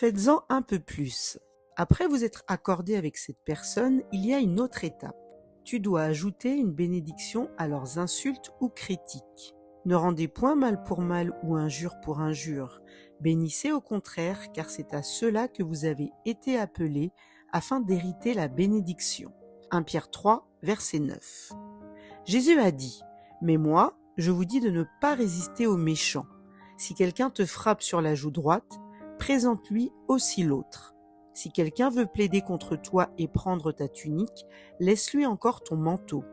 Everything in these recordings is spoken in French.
Faites-en un peu plus. Après vous être accordé avec cette personne, il y a une autre étape. Tu dois ajouter une bénédiction à leurs insultes ou critiques. Ne rendez point mal pour mal ou injure pour injure. Bénissez au contraire, car c'est à cela que vous avez été appelés afin d'hériter la bénédiction. 1 Pierre 3, verset 9. Jésus a dit « Mais moi, je vous dis de ne pas résister aux méchants. Si quelqu'un te frappe sur la joue droite, présente-lui aussi l'autre. Si quelqu'un veut plaider contre toi et prendre ta tunique, laisse-lui encore ton manteau.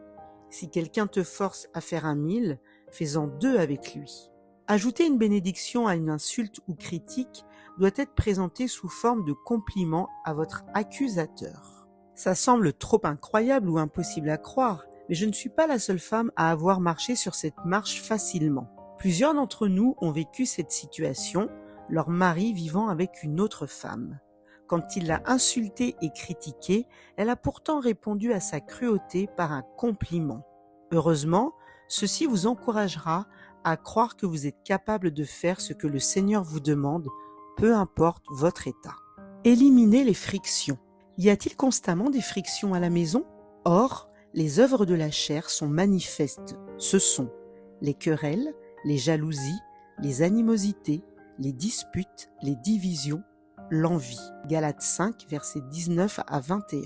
Si quelqu'un te force à faire 1 000, fais-en 2 avec lui. » Ajouter une bénédiction à une insulte ou critique doit être présenté sous forme de compliment à votre accusateur. Ça semble trop incroyable ou impossible à croire, mais je ne suis pas la seule femme à avoir marché sur cette marche facilement. Plusieurs d'entre nous ont vécu cette situation, leur mari vivant avec une autre femme. Quand il l'a insultée et critiquée, elle a pourtant répondu à sa cruauté par un compliment. Heureusement, ceci vous encouragera à croire que vous êtes capable de faire ce que le Seigneur vous demande, peu importe votre état. Éliminez les frictions. Y a-t-il constamment des frictions à la maison? Or, les œuvres de la chair sont manifestes. Ce sont les querelles, les jalousies, les animosités, les disputes, les divisions, l'envie. Galates 5, versets 19 à 21.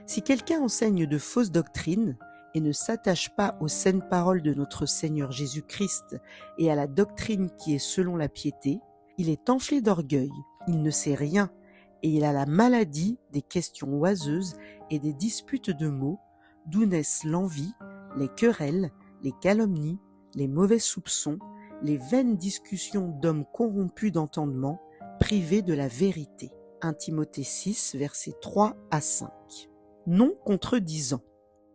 Si quelqu'un enseigne de fausses doctrines et ne s'attache pas aux saines paroles de notre Seigneur Jésus-Christ et à la doctrine qui est selon la piété, il est enflé d'orgueil, il ne sait rien, et il a la maladie des questions oiseuses et des disputes de mots, d'où naissent l'envie, les querelles, les calomnies, les mauvais soupçons, les vaines discussions d'hommes corrompus d'entendement, privés de la vérité. 1 Timothée 6, versets 3 à 5. Non contredisant.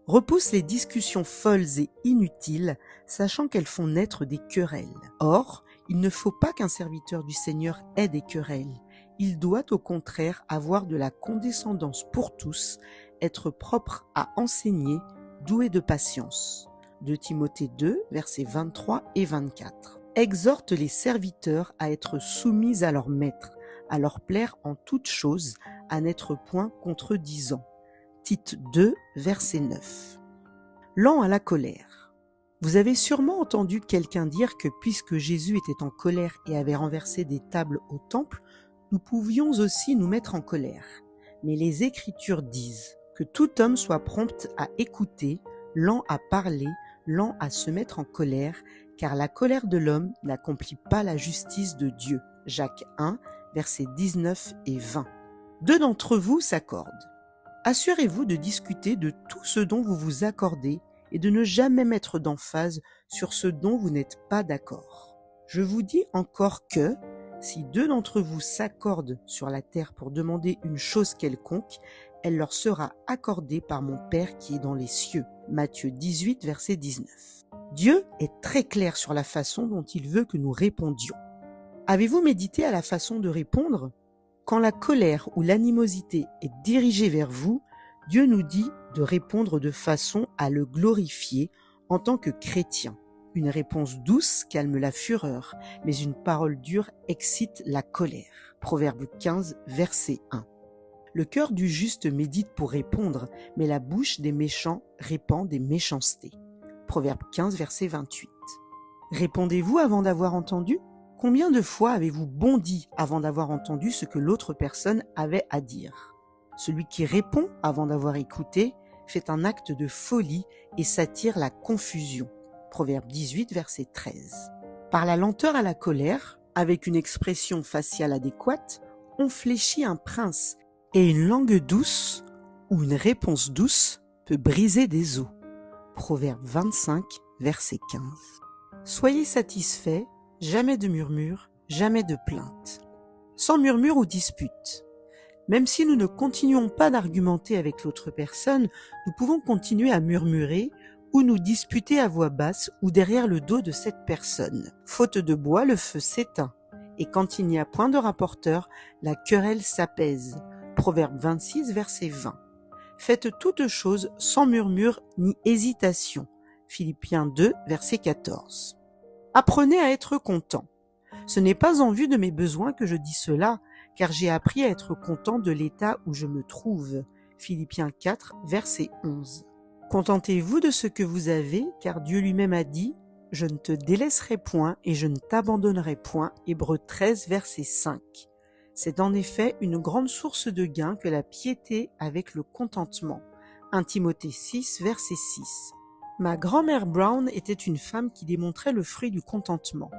Repousse les discussions folles et inutiles, sachant qu'elles font naître des querelles. Or, il ne faut pas qu'un serviteur du Seigneur ait des querelles. Il doit au contraire avoir de la condescendance pour tous, être propre à enseigner, doué de patience. 2 Timothée 2, versets 23 et 24. Exhorte les serviteurs à être soumis à leur maître, à leur plaire en toutes choses, à n'être point contredisants. Tite 2, verset 9. Lent à la colère. Vous avez sûrement entendu quelqu'un dire que puisque Jésus était en colère et avait renversé des tables au temple, nous pouvions aussi nous mettre en colère. Mais les Écritures disent que tout homme soit prompt à écouter, lent à parler, lent à se mettre en colère, car la colère de l'homme n'accomplit pas la justice de Dieu. Jacques 1, versets 19 et 20. 2 d'entre vous s'accordent. Assurez-vous de discuter de tout ce dont vous vous accordez et de ne jamais mettre d'emphase sur ce dont vous n'êtes pas d'accord. Je vous dis encore que, si 2 d'entre vous s'accordent sur la terre pour demander une chose quelconque, elle leur sera accordée par mon Père qui est dans les cieux. Matthieu 18, verset 19. Dieu est très clair sur la façon dont il veut que nous répondions. Avez-vous médité à la façon de répondre? Quand la colère ou l'animosité est dirigée vers vous, Dieu nous dit de répondre de façon à le glorifier en tant que chrétien. Une réponse douce calme la fureur, mais une parole dure excite la colère. Proverbe 15, verset 1. Le cœur du juste médite pour répondre, mais la bouche des méchants répand des méchancetés. Proverbe 15, verset 28. Répondez-vous avant d'avoir entendu? Combien de fois avez-vous bondi avant d'avoir entendu ce que l'autre personne avait à dire? Celui qui répond avant d'avoir écouté fait un acte de folie et s'attire la confusion. Proverbe 18, verset 13. Par la lenteur à la colère, avec une expression faciale adéquate, on fléchit un prince, et une langue douce ou une réponse douce peut briser des os. Proverbe 25, verset 15. Soyez satisfaits, jamais de murmure, jamais de plainte. Sans murmure ou dispute. Même si nous ne continuons pas d'argumenter avec l'autre personne, nous pouvons continuer à murmurer ou nous disputer à voix basse ou derrière le dos de cette personne. Faute de bois, le feu s'éteint. Et quand il n'y a point de rapporteur, la querelle s'apaise. Proverbe 26, verset 20. Faites toutes choses sans murmure ni hésitation. Philippiens 2, verset 14. Apprenez à être content. Ce n'est pas en vue de mes besoins que je dis cela, car j'ai appris à être content de l'état où je me trouve. Philippiens 4, verset 11. Contentez-vous de ce que vous avez, car Dieu lui-même a dit « Je ne te délaisserai point et je ne t'abandonnerai point » Hébreux 13, verset 5. C'est en effet une grande source de gain que la piété avec le contentement. 1 Timothée 6, verset 6. Ma grand-mère Brown était une femme qui démontrait le fruit du contentement.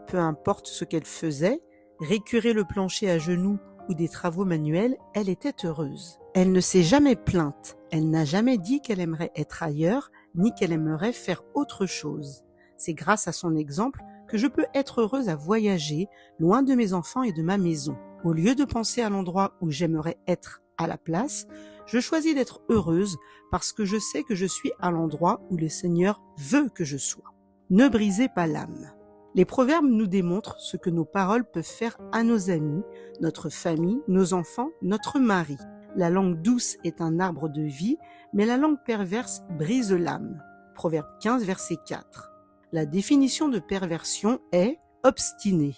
Peu importe ce qu'elle faisait, récurer le plancher à genoux ou des travaux manuels, elle était heureuse. Elle ne s'est jamais plainte, elle n'a jamais dit qu'elle aimerait être ailleurs, ni qu'elle aimerait faire autre chose. C'est grâce à son exemple que je peux être heureuse à voyager, loin de mes enfants et de ma maison. Au lieu de penser à l'endroit où j'aimerais être à la place, je choisis d'être heureuse parce que je sais que je suis à l'endroit où le Seigneur veut que je sois. Ne brisez pas l'âme. Les proverbes nous démontrent ce que nos paroles peuvent faire à nos amis, notre famille, nos enfants, notre mari. La langue douce est un arbre de vie, mais la langue perverse brise l'âme. Proverbe 15, verset 4. La définition de perversion est obstiné.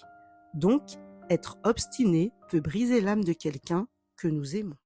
Donc, être obstiné peut briser l'âme de quelqu'un que nous aimons.